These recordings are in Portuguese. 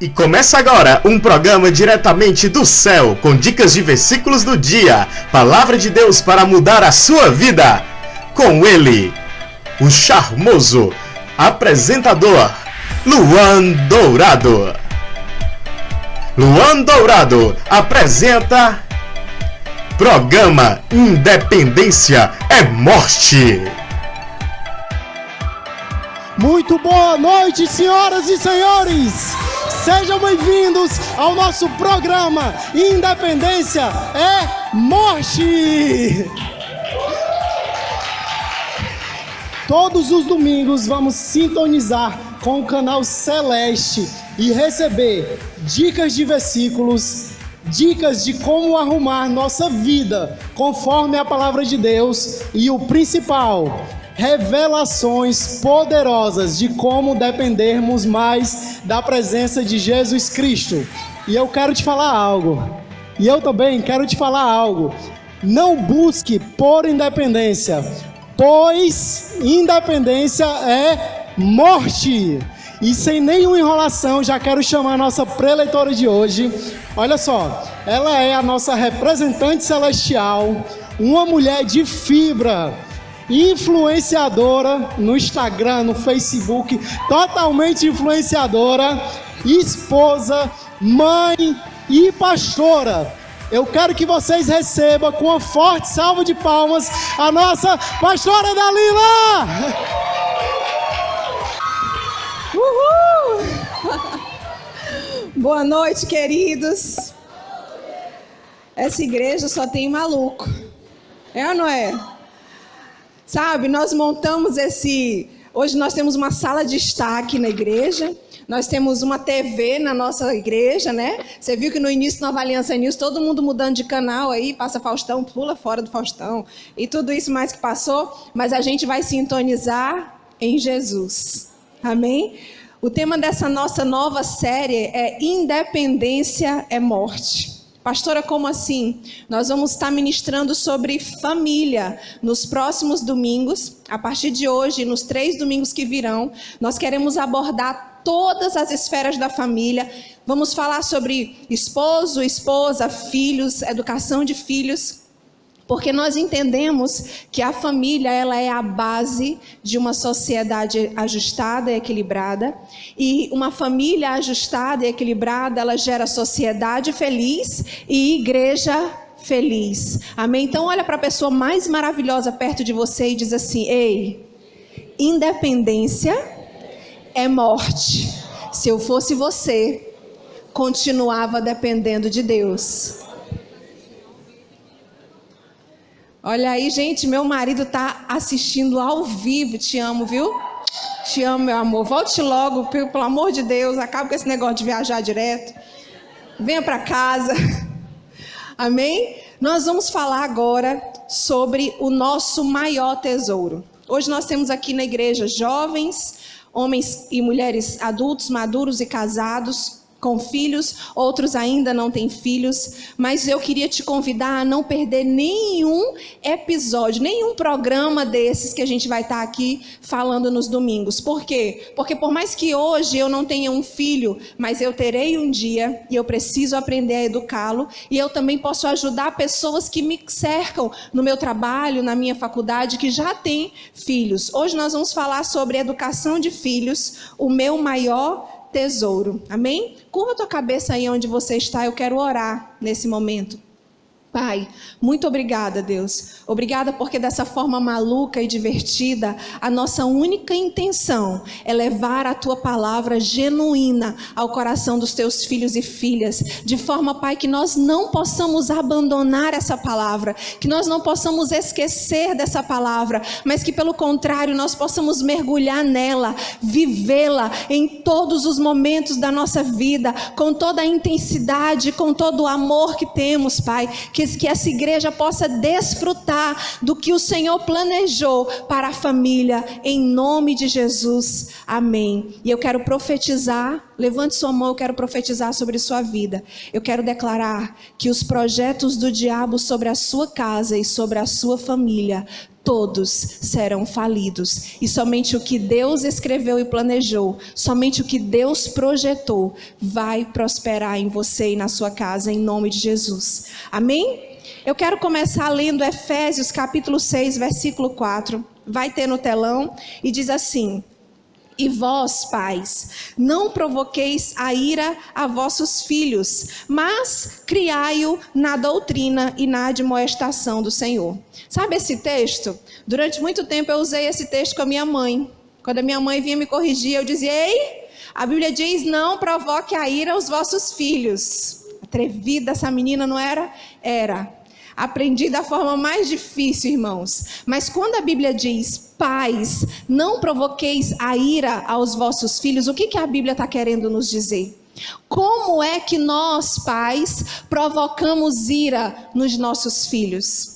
E começa agora um programa diretamente do céu, com dicas de versículos do dia, palavra de Deus para mudar a sua vida. Com ele, o charmoso apresentador, Luan Dourado. Luan Dourado apresenta programa Independência é Morte. Muito boa noite, senhoras e senhores! Sejam bem-vindos ao nosso programa Independência é Morte! Todos os domingos vamos sintonizar com o canal Celeste e receber dicas de versículos, dicas de como arrumar nossa vida conforme a palavra de Deus e o principal, revelações poderosas de como dependermos mais da presença de Jesus Cristo. E eu quero te falar algo. E eu também quero te falar algo. Não busque por independência, pois independência é morte. E sem nenhuma enrolação, já quero chamar a nossa preleitora de hoje. Olha só, ela é a nossa representante celestial, uma mulher de fibra, influenciadora no Instagram, no Facebook, totalmente influenciadora, esposa, mãe e pastora. Eu quero que vocês recebam com uma forte salva de palmas a nossa pastora Dalila! Uhul! Boa noite, queridos. Essa igreja só tem maluco. É ou não é? Sabe, nós montamos Hoje nós temos uma sala de destaque na igreja. Nós temos uma TV na nossa igreja, né? Você viu que no início da Nova Aliança News, todo mundo mudando de canal aí, passa Faustão, pula fora do Faustão. E tudo isso mais que passou. Mas a gente vai sintonizar em Jesus. Amém? O tema dessa nossa nova série é Independência é Morte. Pastora, como assim? Nós vamos estar ministrando sobre família nos próximos domingos. A partir de hoje, nos 3 domingos que virão, nós queremos abordar todas as esferas da família. Vamos falar sobre esposo, esposa, filhos, educação de filhos. Porque nós entendemos que a família ela é a base de uma sociedade ajustada e equilibrada. E uma família ajustada e equilibrada, ela gera sociedade feliz e igreja feliz. Amém? Então olha para a pessoa mais maravilhosa perto de você e diz assim: ei, independência é morte. Se eu fosse você, continuava dependendo de Deus. Olha aí, gente, meu marido está assistindo ao vivo. Te amo, viu? Te amo, meu amor. Volte logo, pelo amor de Deus. Acaba com esse negócio de viajar direto. Venha para casa. Amém? Nós vamos falar agora sobre o nosso maior tesouro. Hoje nós temos aqui na igreja jovens, homens e mulheres adultos, maduros e casados, com filhos, outros ainda não têm filhos, mas eu queria te convidar a não perder nenhum episódio, nenhum programa desses que a gente vai estar aqui falando nos domingos. Por quê? Porque por mais que hoje eu não tenha um filho, mas eu terei um dia e eu preciso aprender a educá-lo, e eu também posso ajudar pessoas que me cercam no meu trabalho, na minha faculdade, que já têm filhos. Hoje nós vamos falar sobre educação de filhos, o meu maior tesouro. Amém? Curva tua cabeça aí onde você está, eu quero orar nesse momento. Pai, muito obrigada, Deus. Obrigada porque dessa forma maluca e divertida, a nossa única intenção é levar a tua palavra genuína ao coração dos teus filhos e filhas, de forma, Pai, que nós não possamos abandonar essa palavra, que nós não possamos esquecer dessa palavra, mas que pelo contrário nós possamos mergulhar nela, vivê-la em todos os momentos da nossa vida, com toda a intensidade, com todo o amor que temos, Pai, que essa igreja possa desfrutar do que o Senhor planejou para a família, em nome de Jesus, amém. E eu quero profetizar, levante sua mão, eu quero profetizar sobre sua vida. Eu quero declarar que os projetos do diabo sobre a sua casa e sobre a sua família todos serão falidos. E somente o que Deus escreveu e planejou, somente o que Deus projetou, vai prosperar em você e na sua casa, em nome de Jesus. Amém? Eu quero começar lendo Efésios capítulo 6, versículo 4. Vai ter no telão e diz assim: e vós, pais, não provoqueis a ira a vossos filhos, mas criai-o na doutrina e na admoestação do Senhor. Sabe esse texto? Durante muito tempo eu usei esse texto com a minha mãe. Quando a minha mãe vinha me corrigir, eu dizia: ei, a Bíblia diz, não provoque a ira aos vossos filhos. Atrevida essa menina, não era? Era. Aprendi da forma mais difícil, irmãos. Mas quando a Bíblia diz, pais, não provoqueis a ira aos vossos filhos, o que a Bíblia está querendo nos dizer? Como é que nós, pais, provocamos ira nos nossos filhos?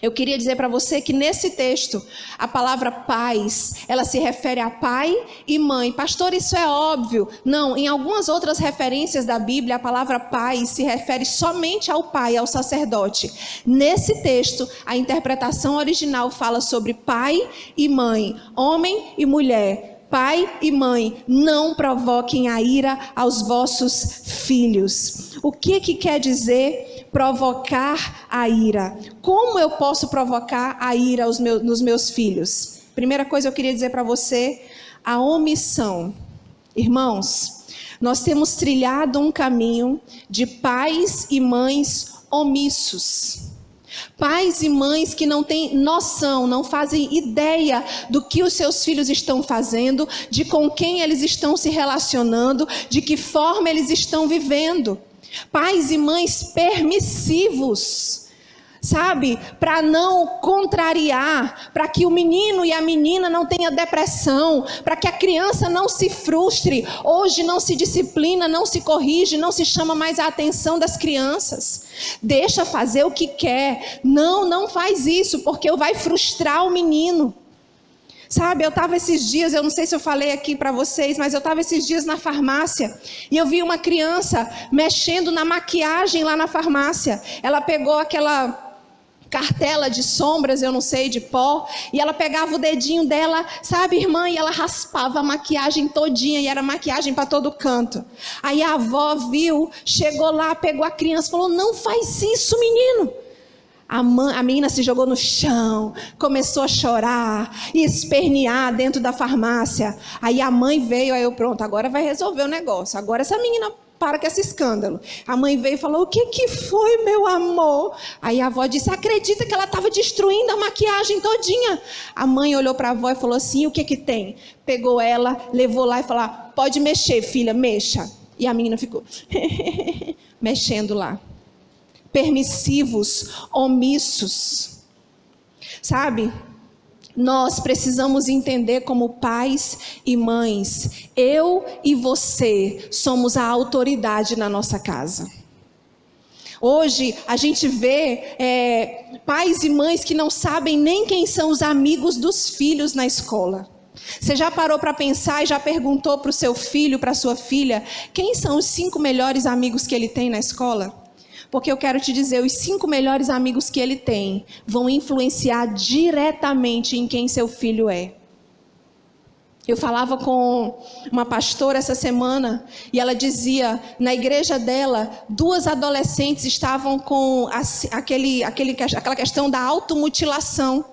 Eu queria dizer para você que nesse texto, a palavra pais, ela se refere a pai e mãe. Pastor, isso é óbvio. Não, em algumas outras referências da Bíblia, a palavra pai se refere somente ao pai, ao sacerdote. Nesse texto, a interpretação original fala sobre pai e mãe, homem e mulher. Pai e mãe, não provoquem a ira aos vossos filhos. O que quer dizer provocar a ira? Como eu posso provocar a ira nos meus filhos? Primeira coisa eu queria dizer para você, a omissão. Irmãos, nós temos trilhado um caminho de pais e mães omissos. Pais e mães que não têm noção, não fazem ideia do que os seus filhos estão fazendo, de com quem eles estão se relacionando, de que forma eles estão vivendo. Pais e mães permissivos, sabe? Para não contrariar, para que o menino e a menina não tenham depressão, para que a criança não se frustre. Hoje não se disciplina, não se corrige, não se chama mais a atenção das crianças. Deixa fazer o que quer. Não faz isso, porque vai frustrar o menino. Sabe, eu estava esses dias, eu não sei se eu falei aqui para vocês, mas eu estava esses dias na farmácia e eu vi uma criança mexendo na maquiagem lá na farmácia. Ela pegou aquela cartela de sombras, eu não sei, de pó, e ela pegava o dedinho dela, sabe, irmã, e ela raspava a maquiagem todinha, e era maquiagem para todo canto. Aí a avó viu, chegou lá, pegou a criança e falou: não faz isso, menino. A menina se jogou no chão, começou a chorar e espernear dentro da farmácia. Aí a mãe veio, aí eu, pronto, agora vai resolver o negócio. Agora essa menina para com esse escândalo. A mãe veio e falou: o que foi, meu amor? Aí a avó disse: acredita que ela estava destruindo a maquiagem todinha? A mãe olhou para a avó e falou assim: o que tem? Pegou ela, levou lá e falou: pode mexer, filha, mexa. E a menina ficou mexendo lá. Permissivos, omissos, sabe? Nós precisamos entender como pais e mães, eu e você somos a autoridade na nossa casa. Hoje a gente vê pais e mães que não sabem nem quem são os amigos dos filhos na escola. Você já parou para pensar e já perguntou para o seu filho, para a sua filha, quem são os 5 melhores amigos que ele tem na escola? Porque eu quero te dizer, os 5 melhores amigos que ele tem vão influenciar diretamente em quem seu filho é. Eu falava com uma pastora essa semana e ela dizia, na igreja dela, 2 adolescentes estavam com aquela questão da automutilação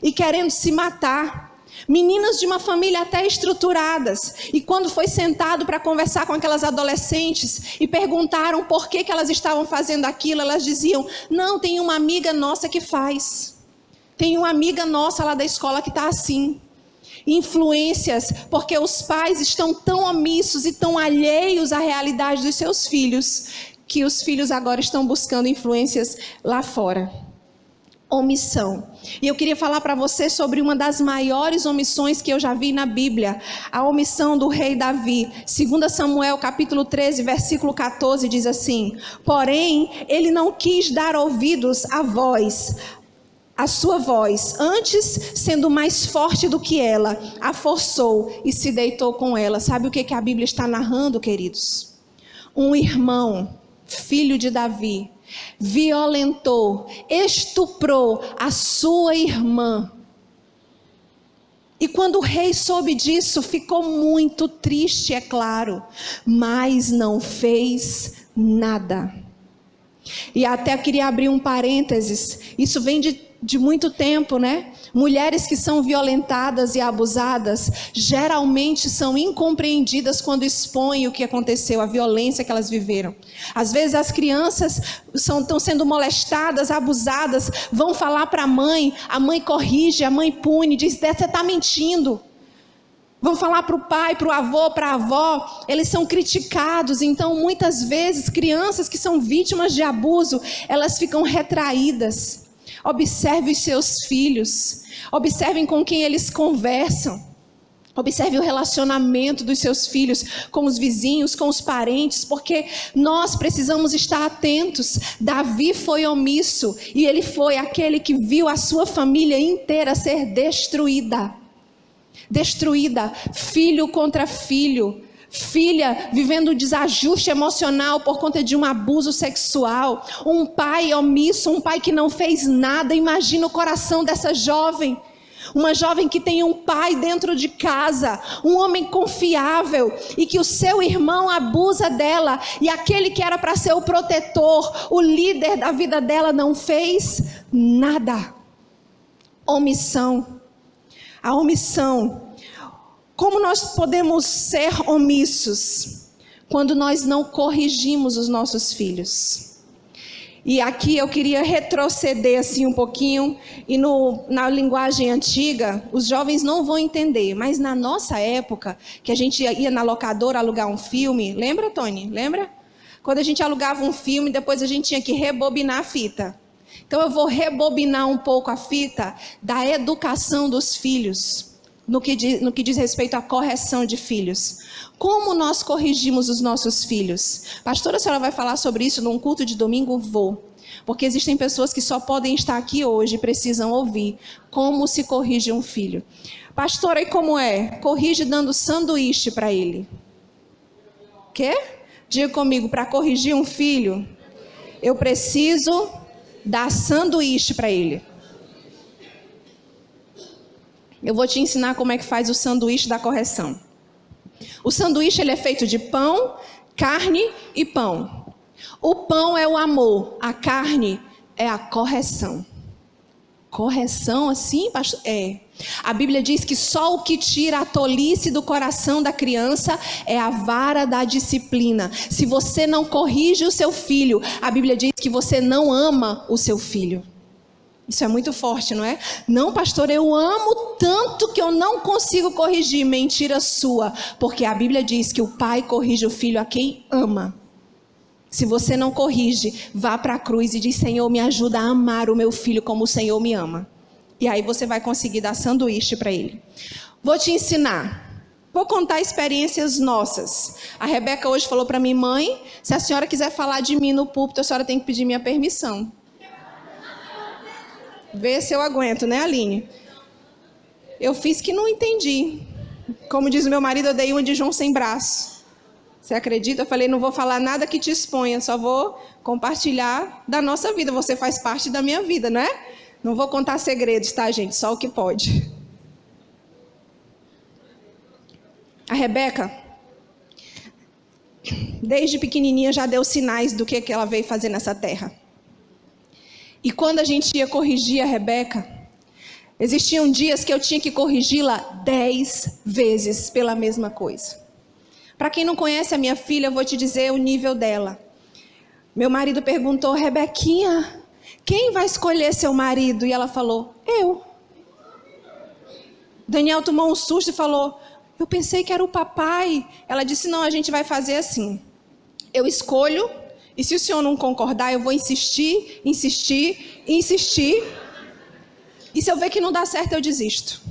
e querendo se matar. Meninas de uma família até estruturadas. E quando foi sentado para conversar com aquelas adolescentes e perguntaram por que elas estavam fazendo aquilo, elas diziam: não, tem uma amiga nossa que faz. Tem uma amiga nossa lá da escola que está assim. Influências, porque os pais estão tão omissos e tão alheios à realidade dos seus filhos, que os filhos agora estão buscando influências lá fora. Omissão. E eu queria falar para você sobre uma das maiores omissões que eu já vi na Bíblia, a omissão do rei Davi. 2 Samuel capítulo 13, versículo 14 diz assim: porém, ele não quis dar ouvidos à sua voz, antes, sendo mais forte do que ela, a forçou e se deitou com ela. Sabe o que a Bíblia está narrando, queridos? Um irmão, filho de Davi, violentou, estuprou a sua irmã. E quando o rei soube disso, ficou muito triste, é claro, mas não fez nada. E até queria abrir um parênteses, isso vem de muito tempo, né? Mulheres que são violentadas e abusadas, geralmente são incompreendidas quando expõem o que aconteceu, a violência que elas viveram. Às vezes as crianças estão sendo molestadas, abusadas, vão falar para a mãe corrige, a mãe pune, diz, você está mentindo. Vão falar para o pai, para o avô, para a avó, eles são criticados. Então, muitas vezes, crianças que são vítimas de abuso, elas ficam retraídas. Observe os seus filhos, observem com quem eles conversam. Observe o relacionamento dos seus filhos com os vizinhos, com os parentes, porque nós precisamos estar atentos. Davi foi omisso e ele foi aquele que viu a sua família inteira ser destruída. Destruída, filho contra filho, filha vivendo um desajuste emocional por conta de um abuso sexual, um pai omisso, um pai que não fez nada. Imagina o coração dessa jovem, uma jovem que tem um pai dentro de casa, um homem confiável, e que o seu irmão abusa dela, e aquele que era para ser o protetor, o líder da vida dela, não fez nada. Omissão. A omissão. Como nós podemos ser omissos quando nós não corrigimos os nossos filhos? E aqui eu queria retroceder assim um pouquinho, e na linguagem antiga, os jovens não vão entender, mas na nossa época, que a gente ia na locadora alugar um filme, lembra, Tony? Lembra? Quando a gente alugava um filme, depois a gente tinha que rebobinar a fita. Então eu vou rebobinar um pouco a fita da educação dos filhos, no que diz respeito à correção de filhos. Como nós corrigimos os nossos filhos? Pastora, a senhora vai falar sobre isso num culto de domingo? Vou. Porque existem pessoas que só podem estar aqui hoje e precisam ouvir como se corrige um filho. Pastora, e como é? Corrige dando sanduíche para ele. Quê? Diga comigo, para corrigir um filho, eu preciso dar sanduíche para ele. Eu vou te ensinar como é que faz o sanduíche da correção. O sanduíche ele é feito de pão, carne e pão. O pão é o amor, a carne é a correção. Correção assim, pastor? É. A Bíblia diz que só o que tira a tolice do coração da criança é a vara da disciplina. Se você não corrige o seu filho, a Bíblia diz que você não ama o seu filho. Isso é muito forte, não é? Não, pastor, eu amo tanto que eu não consigo corrigir. Mentira sua, porque a Bíblia diz que o pai corrige o filho a quem ama. Se você não corrige, vá para a cruz e diz, Senhor, me ajuda a amar o meu filho como o Senhor me ama. E aí você vai conseguir dar sanduíche para ele. Vou te ensinar. Vou contar experiências nossas. A Rebeca hoje falou para mim, mãe, se a senhora quiser falar de mim no púlpito, a senhora tem que pedir minha permissão. Vê se eu aguento, né, Aline? Eu fiz que não entendi. Como diz o meu marido, eu dei uma de João sem braço. Você acredita? Eu falei, não vou falar nada que te exponha, só vou compartilhar da nossa vida. Você faz parte da minha vida, não é? Não vou contar segredos, tá, gente? Só o que pode. A Rebeca, desde pequenininha, já deu sinais do que ela veio fazer nessa terra. E quando a gente ia corrigir a Rebeca, existiam dias que eu tinha que corrigi-la 10 vezes pela mesma coisa. Para quem não conhece a minha filha, eu vou te dizer o nível dela. Meu marido perguntou, Rebequinha, quem vai escolher seu marido? E ela falou, eu. Daniel tomou um susto e falou, eu pensei que era o papai. Ela disse, não, a gente vai fazer assim. Eu escolho. E se o senhor não concordar, eu vou insistir. E se eu ver que não dá certo, eu desisto.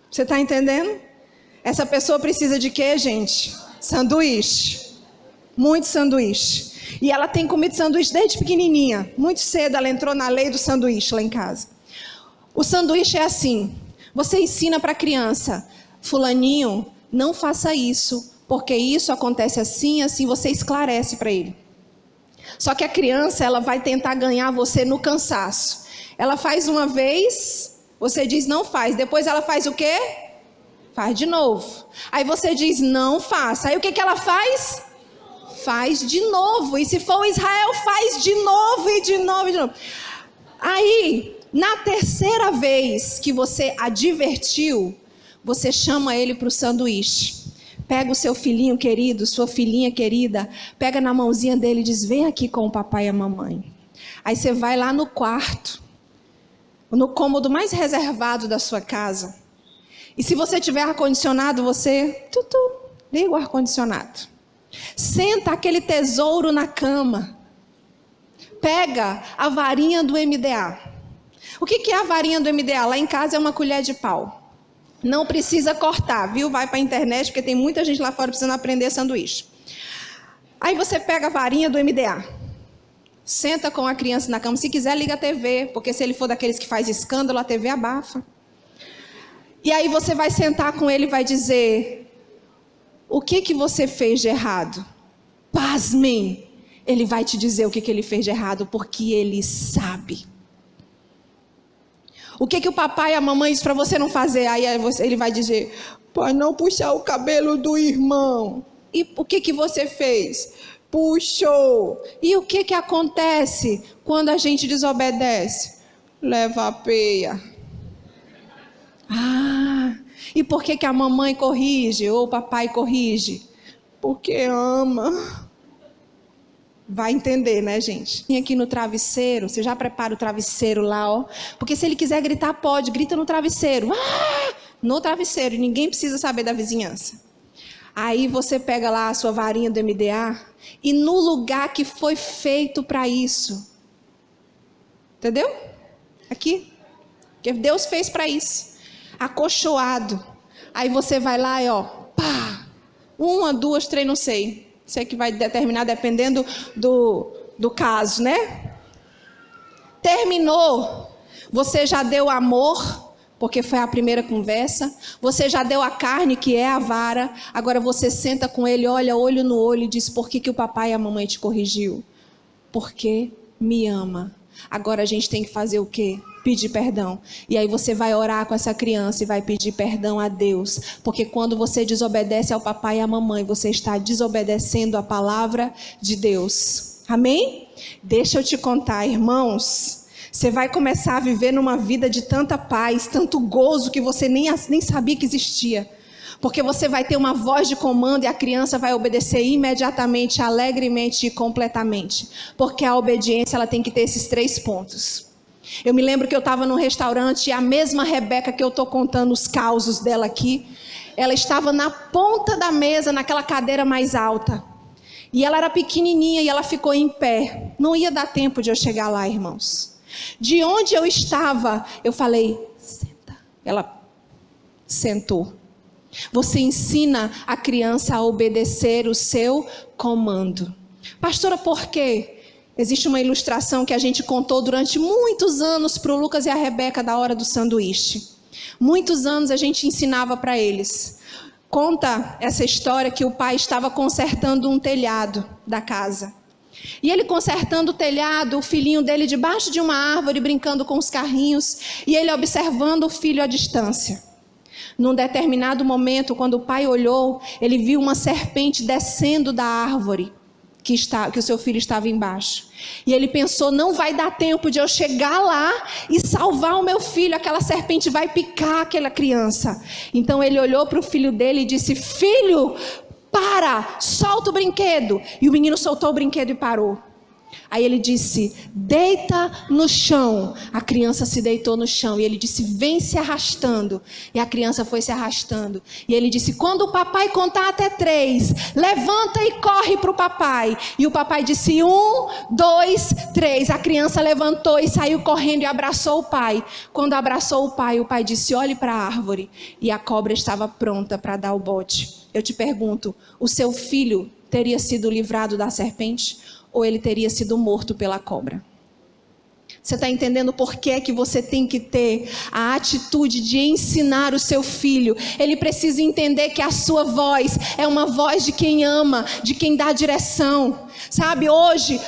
Você está entendendo? Essa pessoa precisa de quê, gente? Sanduíche. Muito sanduíche. E ela tem comido sanduíche desde pequenininha. Muito cedo ela entrou na lei do sanduíche lá em casa. O sanduíche é assim. Você ensina para a criança, fulaninho, não faça isso. Porque isso acontece assim, assim, você esclarece para ele. Só que a criança, ela vai tentar ganhar você no cansaço. Ela faz uma vez, você diz não faz. Depois ela faz o quê? Faz de novo. Aí você diz não faça. Aí o que ela faz? Faz de novo. E se for Israel, faz de novo e de novo e de novo. Aí, na terceira vez que você advertiu, você chama ele para o sanduíche. Pega o seu filhinho querido, sua filhinha querida, pega na mãozinha dele e diz, vem aqui com o papai e a mamãe. Aí você vai lá no quarto, no cômodo mais reservado da sua casa. E se você tiver ar-condicionado, você liga o ar-condicionado. Senta aquele tesouro na cama. Pega a varinha do MDA. O que é a varinha do MDA? Lá em casa é uma colher de pau. Não precisa cortar, viu? Vai para a internet, porque tem muita gente lá fora precisando aprender sanduíche. Aí você pega a varinha do MDA. Senta com a criança na cama. Se quiser, liga a TV, porque se ele for daqueles que faz escândalo, a TV abafa. E aí você vai sentar com ele e vai dizer, o que você fez de errado? Pasmem, ele vai te dizer o que ele fez de errado, porque ele sabe. O que o papai e a mamãe diz para você não fazer? Aí ele vai dizer, para não puxar o cabelo do irmão. E o que você fez? Puxou. E o que acontece quando a gente desobedece? Leva a peia. E por que a mamãe corrige ou o papai corrige? Porque ama. Vai entender, né, gente? E aqui no travesseiro, você já prepara o travesseiro lá, ó. Porque se ele quiser gritar, pode. Grita no travesseiro. No travesseiro. E ninguém precisa saber da vizinhança. Aí você pega lá a sua varinha do MDA. E no lugar que foi feito para isso. Entendeu? Aqui. Que Deus fez para isso. Acolchoado. Aí você vai lá e ó. Pá. 1, 2, 3, não sei. Isso é que vai determinar dependendo do caso, né? Terminou. Você já deu amor, porque foi a primeira conversa. Você já deu a carne, que é a vara. Agora você senta com ele, olha olho no olho e diz, por que o papai e a mamãe te corrigiu? Porque me ama. Agora a gente tem que fazer o quê? Pedir perdão. E aí você vai orar com essa criança e vai pedir perdão a Deus. Porque quando você desobedece ao papai e à mamãe, você está desobedecendo a palavra de Deus. Amém? Deixa eu te contar, irmãos. Você vai começar a viver numa vida de tanta paz, tanto gozo que você nem sabia que existia. Porque você vai ter uma voz de comando e a criança vai obedecer imediatamente, alegremente e completamente. Porque a obediência ela tem que ter esses 3 pontos. Eu me lembro que eu estava num restaurante e a mesma Rebeca que eu estou contando os causos dela aqui, ela estava na ponta da mesa, naquela cadeira mais alta. E ela era pequenininha e ela ficou em pé. Não ia dar tempo de eu chegar lá, irmãos. De onde eu estava, eu falei, senta. Ela sentou. Você ensina a criança a obedecer o seu comando. Pastora, por quê? Existe uma ilustração que a gente contou durante muitos anos para o Lucas e a Rebeca da hora do sanduíche. Muitos anos a gente ensinava para eles. Conta essa história que o pai estava consertando um telhado da casa. E ele consertando o telhado, o filhinho dele debaixo de uma árvore, brincando com os carrinhos, e ele observando o filho à distância. Num determinado momento, quando o pai olhou, ele viu uma serpente descendo da árvore que o seu filho estava embaixo. E ele pensou, não vai dar tempo de eu chegar lá e salvar o meu filho, aquela serpente vai picar aquela criança. Então ele olhou para o filho dele e disse, filho, para, solta o brinquedo. E o menino soltou o brinquedo e parou. Aí ele disse, deita no chão. A criança se deitou no chão. E ele disse, vem se arrastando. E a criança foi se arrastando. E ele disse, quando o papai contar até 3, levanta e corre para o papai. E o papai disse, 1, 2, 3. A criança levantou e saiu correndo e abraçou o pai. Quando abraçou o pai disse, olhe para a árvore. E a cobra estava pronta para dar o bote. Eu te pergunto, o seu filho teria sido livrado da serpente? Ou ele teria sido morto pela cobra? Você está entendendo por que que você tem que ter a atitude de ensinar o seu filho? Ele precisa entender que a sua voz é uma voz de quem ama, de quem dá direção. Sabe, hoje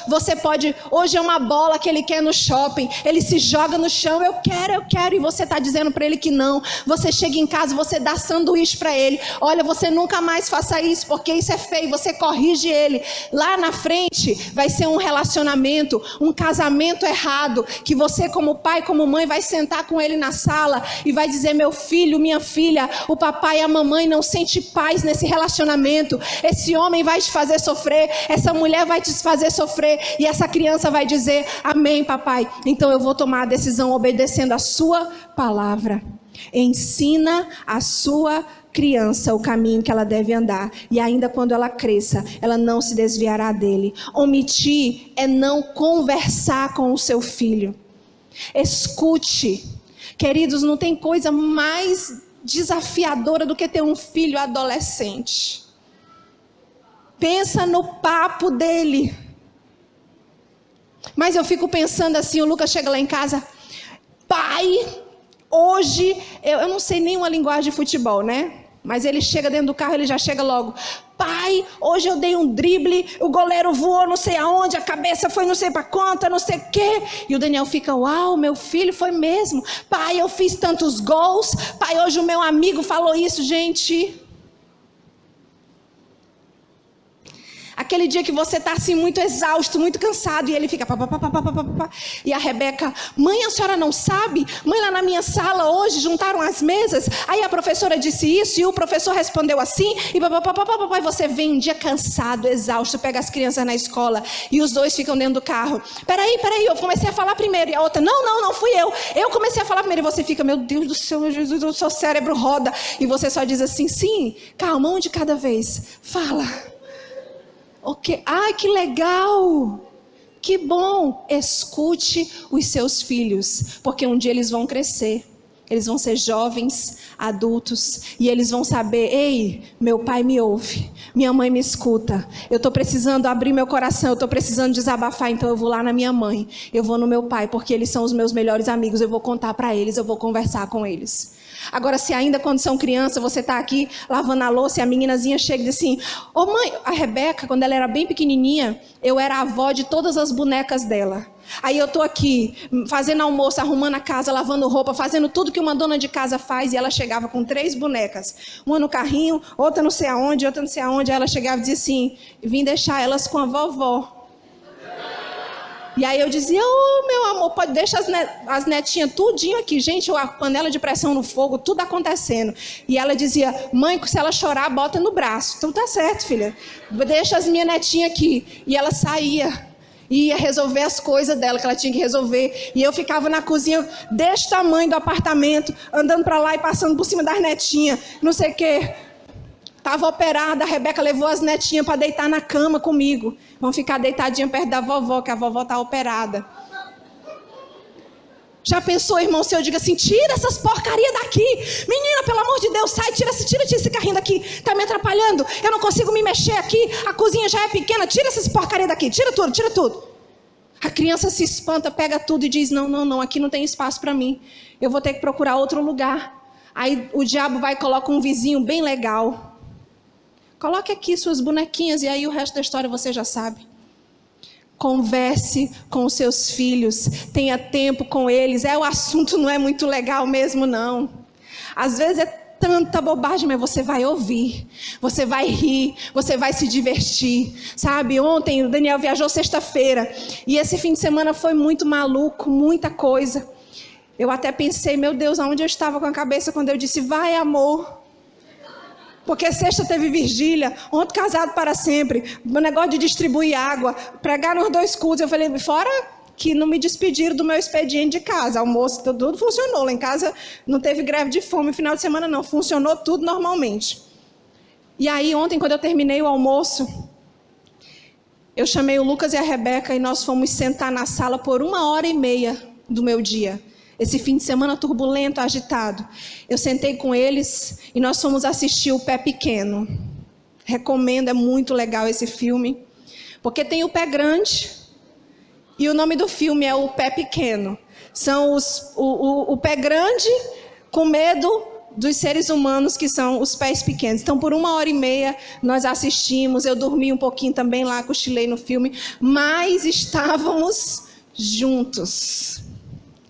é uma bola que ele quer no shopping, ele se joga no chão, eu quero, e você está dizendo para ele que não. Você chega em casa, você dá sanduíche para ele, olha, você nunca mais faça isso, porque isso é feio, você corrige ele. Lá na frente vai ser um relacionamento, um casamento errado, que você como pai, como mãe, vai sentar com ele na sala e vai dizer: meu filho, minha filha, o papai e a mamãe não sentem paz nesse relacionamento, esse homem vai te fazer sofrer, essa mulher vai te fazer sofrer, e essa criança vai dizer: amém, papai, então eu vou tomar a decisão obedecendo a sua palavra. Ensina a sua criança o caminho que ela deve andar, e ainda quando ela cresça, ela não se desviará dele. Omitir é não conversar com o seu filho. Escute. Queridos, não tem coisa mais desafiadora do que ter um filho adolescente. Pensa no papo dele. Mas eu fico pensando assim, o Lucas chega lá em casa: pai, hoje, eu não sei nenhuma linguagem de futebol, né? Mas ele chega dentro do carro, ele já chega logo: pai, hoje eu dei um drible, o goleiro voou não sei aonde, a cabeça foi não sei para quanto, não sei o quê. E o Daniel fica: uau, meu filho, foi mesmo. Pai, eu fiz tantos gols. Pai, hoje o meu amigo falou isso. Gente, aquele dia que você está assim muito exausto, muito cansado, e ele fica pá. E a Rebeca: mãe, a senhora não sabe? Mãe, lá na minha sala hoje juntaram as mesas, aí a professora disse isso, e o professor respondeu assim, e papai, você vem um dia cansado, exausto, pega as crianças na escola, e os dois ficam dentro do carro. Peraí, eu comecei a falar primeiro, e a outra: não fui eu comecei a falar primeiro, e você fica: meu Deus do céu, meu Jesus, o seu cérebro roda, e você só diz assim: sim, calma, um de cada vez, fala. Ok, ai, que legal, que bom. Escute os seus filhos, porque um dia eles vão crescer, eles vão ser jovens, adultos, e eles vão saber: ei, meu pai me ouve, minha mãe me escuta, eu estou precisando abrir meu coração, eu estou precisando desabafar, então eu vou lá na minha mãe, eu vou no meu pai, porque eles são os meus melhores amigos, eu vou contar para eles, eu vou conversar com eles. Agora, se ainda quando são criança, você está aqui lavando a louça e a meninazinha chega e diz assim: ô mãe, a Rebeca, quando ela era bem pequenininha, eu era a avó de todas as bonecas dela. Aí eu estou aqui fazendo almoço, arrumando a casa, lavando roupa, fazendo tudo que uma dona de casa faz, e ela chegava com 3 bonecas, uma no carrinho, outra não sei aonde, outra não sei aonde. Aí ela chegava e dizia assim: vim deixar elas com a vovó. E aí eu dizia: ô meu amor, pode deixar as netinhas tudinho aqui. Gente, a panela de pressão no fogo, tudo acontecendo. E ela dizia: mãe, se ela chorar, bota no braço. Então tá certo, filha, deixa as minhas netinhas aqui. E ela saía, ia resolver as coisas dela que ela tinha que resolver. E eu ficava na cozinha deste tamanho do apartamento, andando para lá e passando por cima das netinhas, não sei o quê. Estava operada, a Rebeca levou as netinhas para deitar na cama comigo. Vão ficar deitadinhas perto da vovó, que a vovó está operada. Já pensou, irmão, se eu digo assim: tira essas porcarias daqui. Menina, pelo amor de Deus, sai, tira esse carrinho daqui. Está me atrapalhando, eu não consigo me mexer aqui. A cozinha já é pequena, tira essas porcarias daqui, tira tudo. A criança se espanta, pega tudo e diz: não, aqui não tem espaço para mim. Eu vou ter que procurar outro lugar. Aí o diabo vai e coloca um vizinho bem legal. Coloque aqui suas bonequinhas, e aí o resto da história você já sabe. Converse com os seus filhos, tenha tempo com eles. O assunto não é muito legal mesmo, não. Às vezes é tanta bobagem, mas você vai ouvir, você vai rir, você vai se divertir. Sabe, ontem o Daniel viajou sexta-feira, e esse fim de semana foi muito maluco, muita coisa. Eu até pensei: meu Deus, aonde eu estava com a cabeça quando eu disse: vai, amor. Porque sexta teve vigília, ontem casado para sempre, o negócio de distribuir água, pregar nos 2 cultos. Eu falei: fora que não me despediram do meu expediente de casa, almoço, tudo funcionou. Lá em casa não teve greve de fome, final de semana não, funcionou tudo normalmente. E aí ontem, quando eu terminei o almoço, eu chamei o Lucas e a Rebeca e nós fomos sentar na sala por 1h30 do meu dia. Esse fim de semana turbulento, agitado. Eu sentei com eles e nós fomos assistir O Pé Pequeno. Recomendo, é muito legal esse filme. Porque tem o pé grande E o nome do filme é O Pé Pequeno. São o pé grande com medo dos seres humanos, que são os pés pequenos. Então, por 1h30, nós assistimos. Eu dormi um pouquinho também lá, cochilei no filme. Mas estávamos juntos.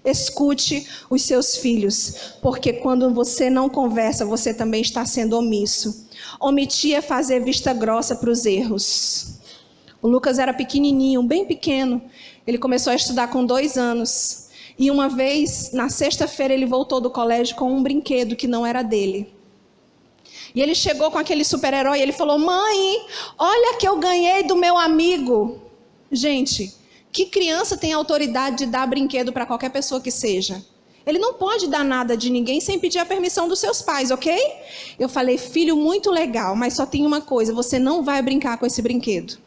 Escute os seus filhos, porque quando você não conversa, você também está sendo omisso. Omitir é fazer vista grossa para os erros. O Lucas era pequenininho, bem pequeno. Ele começou a estudar com 2 anos. E uma vez, na sexta-feira, ele voltou do colégio com um brinquedo que não era dele. E ele chegou com aquele super-herói e ele falou: mãe, olha que eu ganhei do meu amigo. Gente, que criança tem autoridade de dar brinquedo para qualquer pessoa que seja? Ele não pode dar nada de ninguém sem pedir a permissão dos seus pais, ok? Eu falei: filho, muito legal, mas só tem uma coisa, você não vai brincar com esse brinquedo.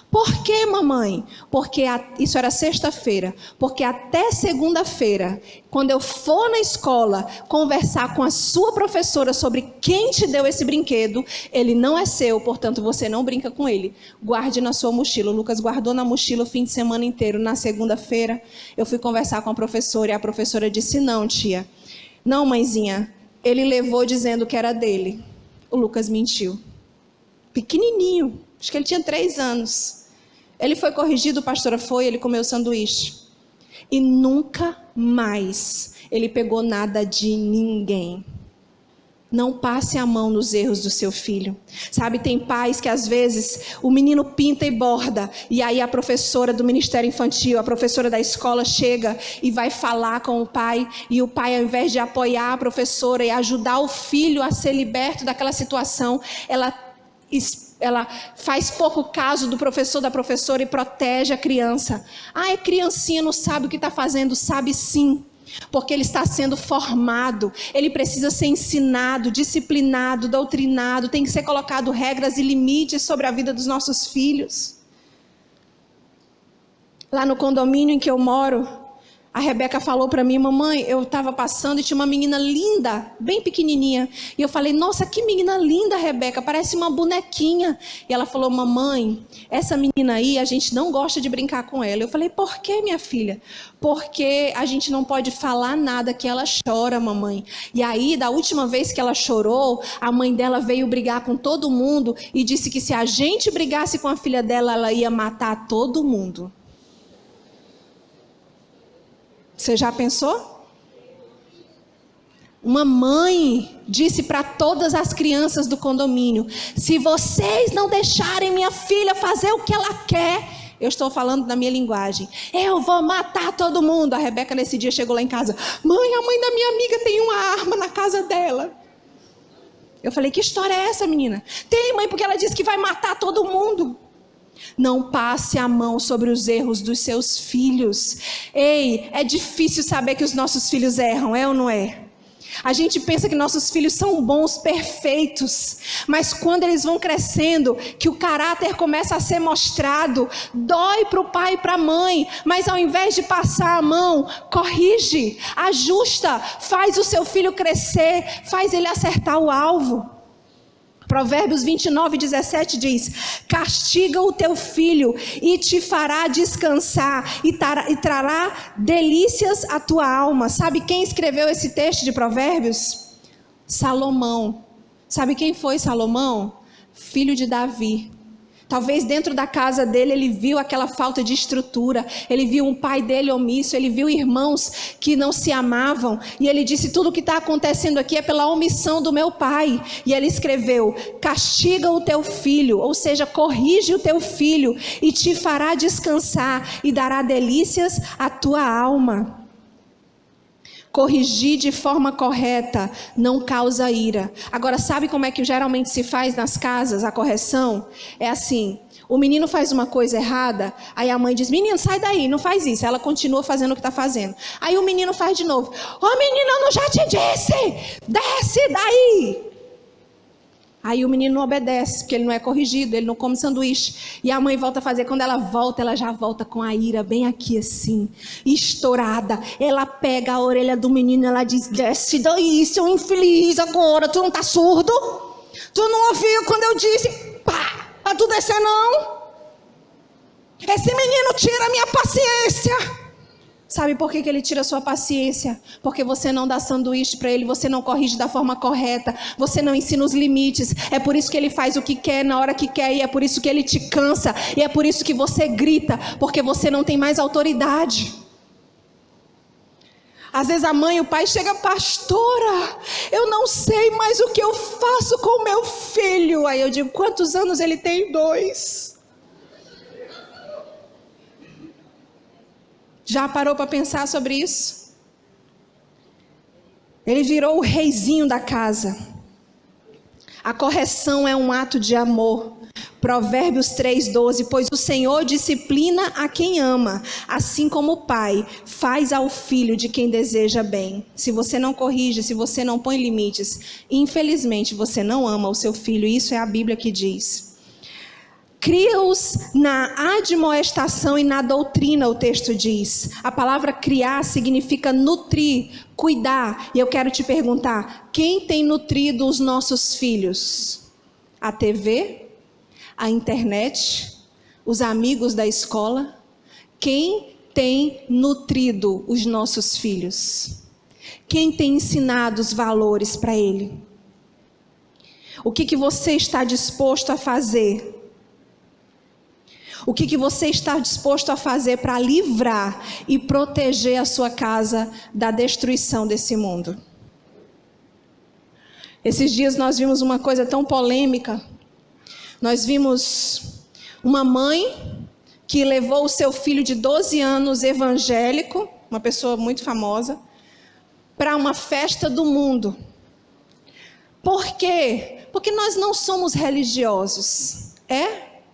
Por que, mamãe? Porque isso era sexta-feira. Porque até segunda-feira, quando eu for na escola conversar com a sua professora sobre quem te deu esse brinquedo, ele não é seu, portanto você não brinca com ele. Guarde na sua mochila. O Lucas guardou na mochila o fim de semana inteiro. Na segunda-feira, eu fui conversar com a professora e a professora disse: não, tia. Não, mãezinha. Ele levou dizendo que era dele. O Lucas mentiu. Pequenininho. Acho que ele tinha 3 anos. Ele foi corrigido, pastora, ele comeu sanduíche. E nunca mais ele pegou nada de ninguém. Não passe a mão nos erros do seu filho. Sabe, tem pais que às vezes o menino pinta e borda. E aí a professora do Ministério Infantil, a professora da escola chega e vai falar com o pai. E o pai, ao invés de apoiar a professora e ajudar o filho a ser liberto daquela situação, ela faz pouco caso do professor, da professora e protege a criança. Ah, é criancinha, não sabe o que está fazendo. Sabe sim, porque ele está sendo formado. Ele precisa ser ensinado, disciplinado, doutrinado. Tem que ser colocado regras e limites sobre a vida dos nossos filhos. Lá no condomínio em que eu moro, a Rebeca falou para mim: mamãe, eu estava passando e tinha uma menina linda, bem pequenininha. E eu falei: nossa, que menina linda, Rebeca, parece uma bonequinha. E ela falou: mamãe, essa menina aí, a gente não gosta de brincar com ela. Eu falei: por que, minha filha? Porque a gente não pode falar nada que ela chora, mamãe. E aí, da última vez que ela chorou, a mãe dela veio brigar com todo mundo e disse que se a gente brigasse com a filha dela, ela ia matar todo mundo. Você já pensou? Uma mãe disse para todas as crianças do condomínio: se vocês não deixarem minha filha fazer o que ela quer, eu estou falando na minha linguagem, eu vou matar todo mundo. A Rebeca nesse dia chegou lá em casa: mãe, a mãe da minha amiga tem uma arma na casa dela. Eu falei: que história é essa, menina? Tem, mãe, porque ela disse que vai matar todo mundo. Não passe a mão sobre os erros dos seus filhos. Ei, é difícil saber que os nossos filhos erram, é ou não é? A gente pensa que nossos filhos são bons, perfeitos, mas quando eles vão crescendo, que o caráter começa a ser mostrado, dói para o pai e para a mãe, mas ao invés de passar a mão, corrige, ajusta, faz o seu filho crescer, faz ele acertar o alvo. Provérbios 29:17 diz: castiga o teu filho e te fará descansar e trará delícias à tua alma. Sabe quem escreveu esse texto de Provérbios? Salomão. Sabe quem foi Salomão? Filho de Davi. Talvez dentro da casa dele ele viu aquela falta de estrutura, ele viu um pai dele omisso, ele viu irmãos que não se amavam, e ele disse: tudo o que está acontecendo aqui é pela omissão do meu pai. E ele escreveu: castiga o teu filho, ou seja, corrige o teu filho, e te fará descansar e dará delícias à tua alma. Corrigir de forma correta não causa ira. Agora, sabe como é que geralmente se faz nas casas a correção? É assim: o menino faz uma coisa errada, aí a mãe diz: menino, sai daí, não faz isso. Ela continua fazendo o que está fazendo. Aí o menino faz de novo: ô menino, eu não já te disse, desce daí. Aí o menino não obedece, porque ele não é corrigido, ele não come sanduíche. E a mãe volta a fazer. Quando ela volta, ela já volta com a ira bem aqui assim, estourada. Ela pega a orelha do menino e ela diz: desce daí, seu infeliz, agora. Tu não tá surdo? Tu não ouviu quando eu disse: pá, pra tu descer não? Esse menino tira a minha paciência. Sabe por que ele tira a sua paciência? Porque você não dá sanduíche para ele, você não corrige da forma correta, você não ensina os limites. É por isso que ele faz o que quer, na hora que quer, e é por isso que ele te cansa, e é por isso que você grita, porque você não tem mais autoridade. Às vezes a mãe e o pai chegam: pastora, eu não sei mais o que eu faço com o meu filho. Aí eu digo: quantos anos ele tem? 2. Já parou para pensar sobre isso? Ele virou o reizinho da casa. A correção é um ato de amor. Provérbios 3:12, pois o Senhor disciplina a quem ama, assim como o pai faz ao filho de quem deseja bem. Se você não corrige, se você não põe limites, infelizmente você não ama o seu filho. Isso é a Bíblia que diz. Cria-os na admoestação e na doutrina, o texto diz. A palavra criar significa nutrir, cuidar. E eu quero te perguntar: quem tem nutrido os nossos filhos? A TV? A internet? Os amigos da escola? Quem tem nutrido os nossos filhos? Quem tem ensinado os valores para ele? O que você está disposto a fazer? O que você está disposto a fazer para livrar e proteger a sua casa da destruição desse mundo? Esses dias nós vimos uma coisa tão polêmica. Nós vimos uma mãe que levou o seu filho de 12 anos, evangélico, uma pessoa muito famosa, para uma festa do mundo. Por quê? Porque nós não somos religiosos.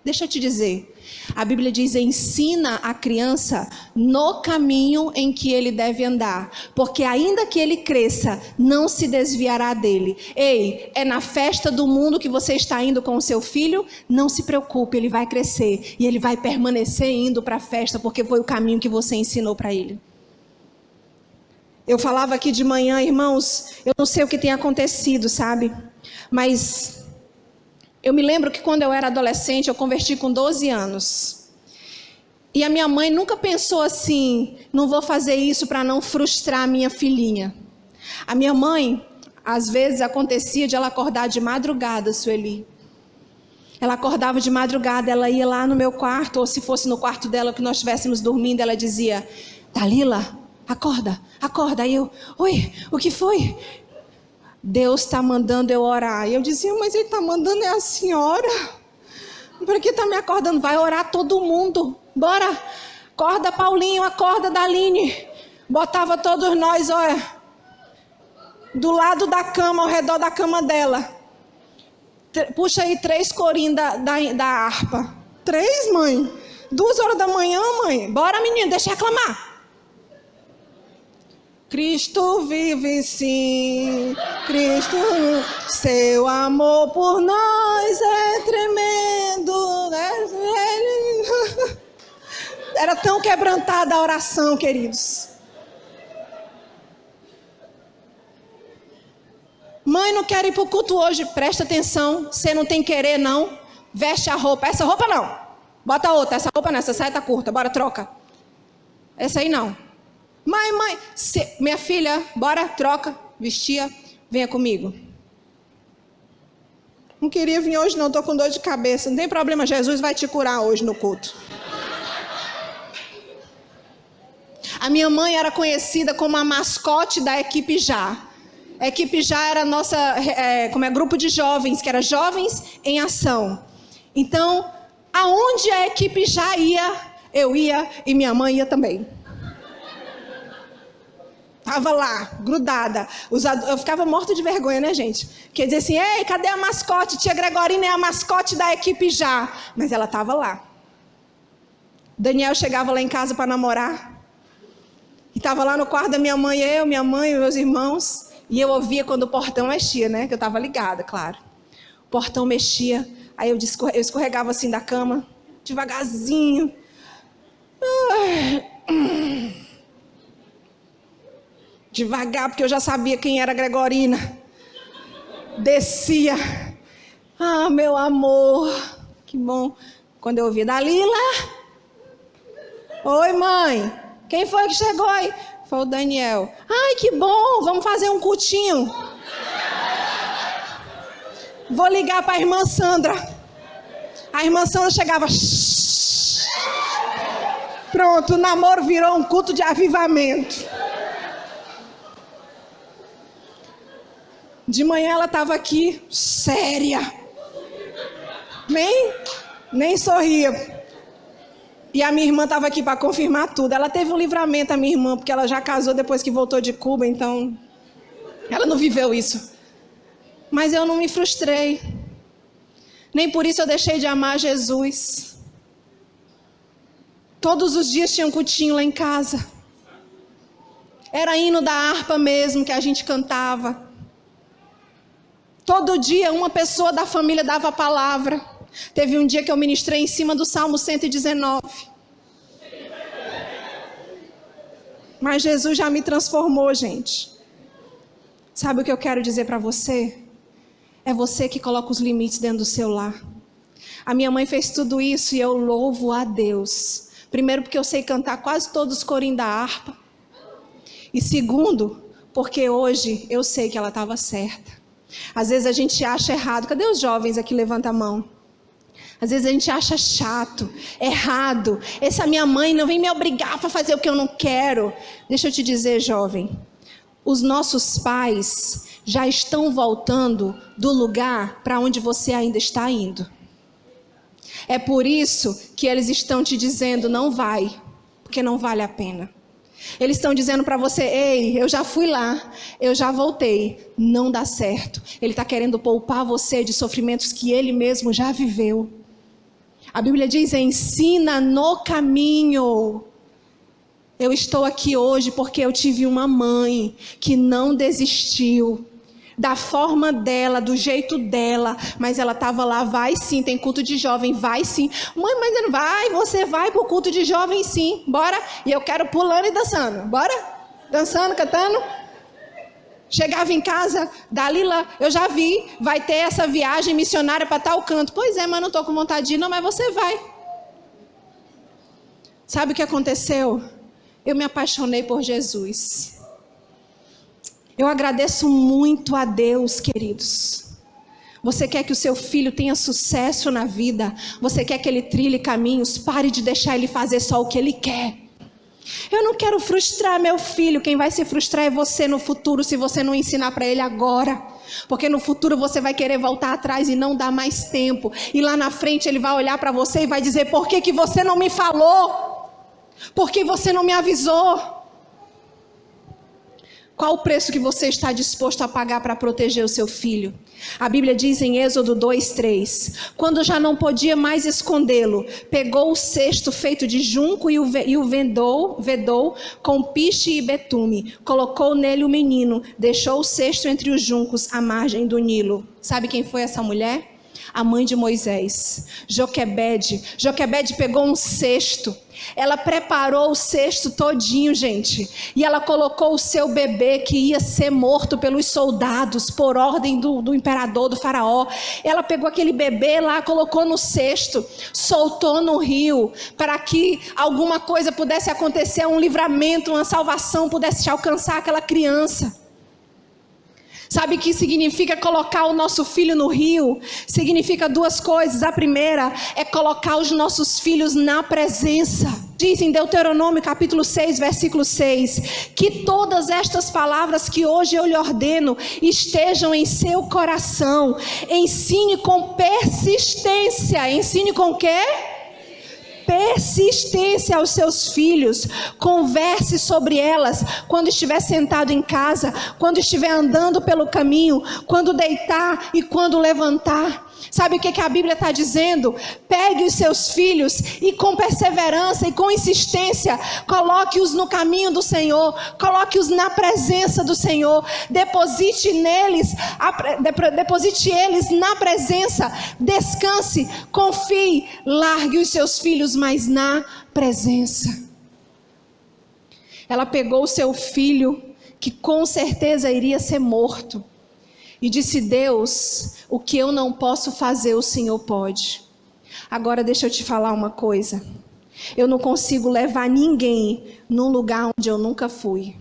Deixa eu te dizer. A Bíblia diz: ensina a criança no caminho em que ele deve andar, porque ainda que ele cresça, não se desviará dele. Ei, é na festa do mundo que você está indo com o seu filho? Não se preocupe, ele vai crescer e ele vai permanecer indo para a festa, porque foi o caminho que você ensinou para ele. Eu falava aqui de manhã, irmãos, eu não sei o que tem acontecido, sabe? Mas eu me lembro que quando eu era adolescente, eu converti com 12 anos. E a minha mãe nunca pensou assim: não vou fazer isso para não frustrar a minha filhinha. A minha mãe, às vezes acontecia de ela acordar de madrugada, Sueli. Ela acordava de madrugada, ela ia lá no meu quarto, ou se fosse no quarto dela que nós estivéssemos dormindo, ela dizia: Dalila, acorda, acorda. Aí eu: oi, o que foi? Deus está mandando eu orar. E eu dizia: mas ele está mandando é a senhora. Por que está me acordando? Vai orar todo mundo. Bora. Acorda, Paulinho, acorda, Daline. Botava todos nós, olha, do lado da cama, ao redor da cama dela. Puxa aí 3 corinhos da harpa. 3, mãe? 2 horas da manhã, mãe. Bora, menino, deixa eu reclamar. Cristo vive sim, Cristo, seu amor por nós é tremendo. Era tão quebrantada a oração, queridos. Mãe, não quero ir para o culto hoje, presta atenção, você não tem querer não, veste a roupa, essa roupa não, bota outra, essa roupa não, essa saia tá curta, bora troca, essa aí não. Mãe, minha filha, bora, troca, vestia, venha comigo. Não queria vir hoje não, estou com dor de cabeça. Não tem problema, Jesus vai te curar hoje no culto. A minha mãe era conhecida como a mascote da equipe Já. A equipe Já era nossa, grupo de jovens, que era Jovens em Ação. Então, aonde a equipe Já ia, eu ia e minha mãe ia também. Estava lá, grudada. Eu ficava morta de vergonha, né, gente? Quer dizer assim: ei, cadê a mascote? Tia Gregorina é a mascote da equipe Já. Mas ela estava lá. Daniel chegava lá em casa para namorar. E estava lá no quarto da minha mãe, minha mãe e meus irmãos. E eu ouvia quando o portão mexia, né? Que eu estava ligada, claro. O portão mexia. Aí eu escorregava assim da cama, devagarzinho. Devagar, porque eu já sabia quem era a Gregorina. Descia. Ah, meu amor. Que bom. Quando eu ouvia: Dalila, Oi, mãe. Quem foi que chegou aí? Foi o Daniel. Ai, que bom. Vamos fazer um cultinho. Vou ligar para a irmã Sandra. A irmã Sandra chegava. Pronto, o namoro virou um culto de avivamento. De manhã ela estava aqui, séria. Nem sorria. E a minha irmã estava aqui para confirmar tudo. Ela teve um livramento, a minha irmã, porque ela já casou depois que voltou de Cuba, então ela não viveu isso. Mas eu não me frustrei. Nem por isso eu deixei de amar Jesus. Todos os dias tinha um cultinho lá em casa. Era hino da harpa mesmo que a gente cantava. Todo dia uma pessoa da família dava a palavra. Teve um dia que eu ministrei em cima do Salmo 119. Mas Jesus já me transformou, gente. Sabe o que eu quero dizer para você? É você que coloca os limites dentro do seu lar. A minha mãe fez tudo isso e eu louvo a Deus. Primeiro, porque eu sei cantar quase todos os corinhos da harpa. E segundo, porque hoje eu sei que ela estava certa. Às vezes a gente acha errado. Cadê os jovens aqui? Levanta a mão. Às vezes a gente acha chato, errado. Essa minha mãe não vem me obrigar para fazer o que eu não quero. Deixa eu te dizer, jovem. Os nossos pais já estão voltando do lugar para onde você ainda está indo. É por isso que eles estão te dizendo, não vai, porque não vale a pena. Eles estão dizendo para você, ei, eu já fui lá, eu já voltei, não dá certo. Ele está querendo poupar você de sofrimentos que ele mesmo já viveu. A Bíblia diz, ensina no caminho. Eu estou aqui hoje porque eu tive uma mãe que não desistiu. Da forma dela, do jeito dela, mas ela estava lá, vai sim, tem culto de jovem, vai sim. Mãe, mas não vai, você vai para o culto de jovem sim, bora. E eu quero pulando e dançando, bora? Dançando, cantando. Chegava em casa, Dalila, eu já vi, vai ter essa viagem missionária para tal canto. Pois é, mas não estou com vontade de ir, não, mas você vai. Sabe o que aconteceu? Eu me apaixonei por Jesus. Eu agradeço muito a Deus, queridos. Você quer que o seu filho tenha sucesso na vida? Você quer que ele trilhe caminhos? Pare de deixar ele fazer só o que ele quer. Eu não quero frustrar meu filho. Quem vai se frustrar é você no futuro, se você não ensinar para ele agora. Porque no futuro você vai querer voltar atrás e não dar mais tempo. E lá na frente ele vai olhar para você e vai dizer, por que você não me falou? Por que você não me avisou? Qual o preço que você está disposto a pagar para proteger o seu filho? A Bíblia diz em Êxodo 2:3, quando já não podia mais escondê-lo, pegou o cesto feito de junco e o vedou com piche e betume, colocou nele o menino, deixou o cesto entre os juncos à margem do Nilo. Sabe quem foi essa mulher? A mãe de Moisés, Joquebede. Joquebede pegou um cesto, ela preparou o cesto todinho, gente, e ela colocou o seu bebê que ia ser morto pelos soldados, por ordem do imperador, do faraó. Ela pegou aquele bebê lá, colocou no cesto, soltou no rio, para que alguma coisa pudesse acontecer, um livramento, uma salvação pudesse alcançar aquela criança. Sabe o que significa colocar o nosso filho no rio? Significa duas coisas. A primeira é colocar os nossos filhos na presença. Diz em Deuteronômio capítulo 6, versículo 6, que todas estas palavras que hoje eu lhe ordeno estejam em seu coração. Ensine com persistência. Ensine com quê? Persistência aos seus filhos. Converse sobre elas quando estiver sentado em casa, quando estiver andando pelo caminho, quando deitar e quando levantar. Sabe o que a Bíblia está dizendo? Pegue os seus filhos e com perseverança e com insistência, coloque-os no caminho do Senhor, coloque-os na presença do Senhor, deposite eles na presença, descanse, confie, largue os seus filhos, mas na presença. Ela pegou o seu filho, que com certeza iria ser morto, e disse, Deus, o que eu não posso fazer, o Senhor pode. Agora deixa eu te falar uma coisa. Eu não consigo levar ninguém num lugar onde eu nunca fui.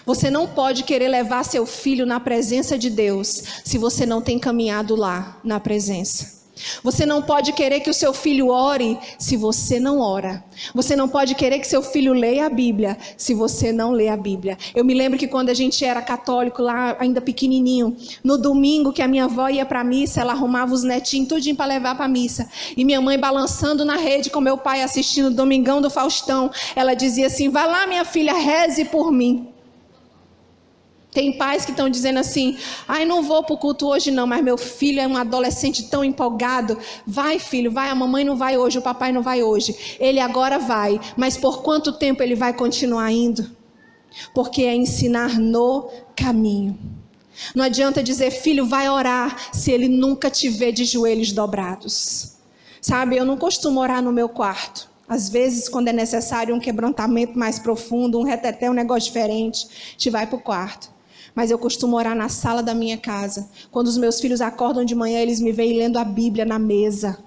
Você não pode querer levar seu filho na presença de Deus se você não tem caminhado lá na presença. Você não pode querer que o seu filho ore se você não ora. Você não pode querer que seu filho leia a Bíblia se você não lê a Bíblia. Eu me lembro que quando a gente era católico lá, ainda pequenininho, no domingo que a minha avó ia para a missa, ela arrumava os netinhos tudinho para levar para a missa. E minha mãe balançando na rede com meu pai assistindo o Domingão do Faustão, ela dizia assim: vai lá minha filha, reze por mim. Tem pais que estão dizendo assim: ai, não vou para o culto hoje não, mas meu filho é um adolescente tão empolgado. Vai filho, vai, a mamãe não vai hoje, o papai não vai hoje. Ele agora vai, mas por quanto tempo ele vai continuar indo? Porque é ensinar no caminho. Não adianta dizer: filho, vai orar, se ele nunca te vê de joelhos dobrados. Sabe, eu não costumo orar no meu quarto. Às vezes, quando é necessário um quebrantamento mais profundo, um reteté, um negócio diferente, a gente vai para o quarto. Mas eu costumo orar na sala da minha casa. Quando os meus filhos acordam de manhã, eles me veem lendo a Bíblia na mesa.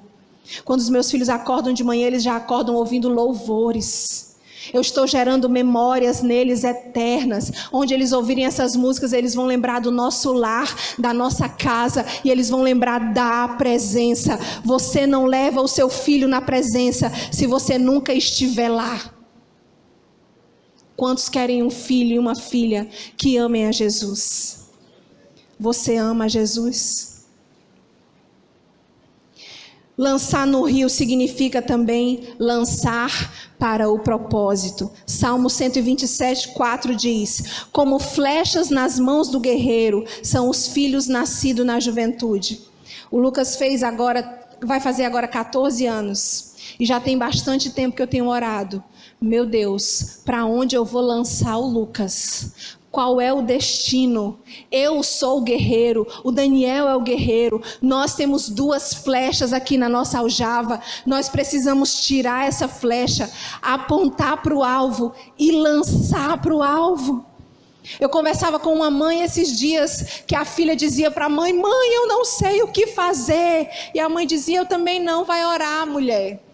Quando os meus filhos acordam de manhã, eles já acordam ouvindo louvores. Eu estou gerando memórias neles eternas. Onde eles ouvirem essas músicas, eles vão lembrar do nosso lar, da nossa casa, e eles vão lembrar da presença. Você não leva o seu filho na presença se você nunca estiver lá. Quantos querem um filho e uma filha que amem a Jesus? Você ama a Jesus? Lançar no rio significa também lançar para o propósito. Salmo 127, 4 diz: como flechas nas mãos do guerreiro são os filhos nascidos na juventude. O Lucas vai fazer agora 14 anos. E já tem bastante tempo que eu tenho orado. Meu Deus, para onde eu vou lançar o Lucas? Qual é o destino? Eu sou o guerreiro, o Daniel é o guerreiro. Nós temos 2 flechas aqui na nossa aljava. Nós precisamos tirar essa flecha, apontar para o alvo e lançar para o alvo. Eu conversava com uma mãe esses dias, que a filha dizia para a mãe: mãe, eu não sei o que fazer. E a mãe dizia: eu também não, vai orar, mulher.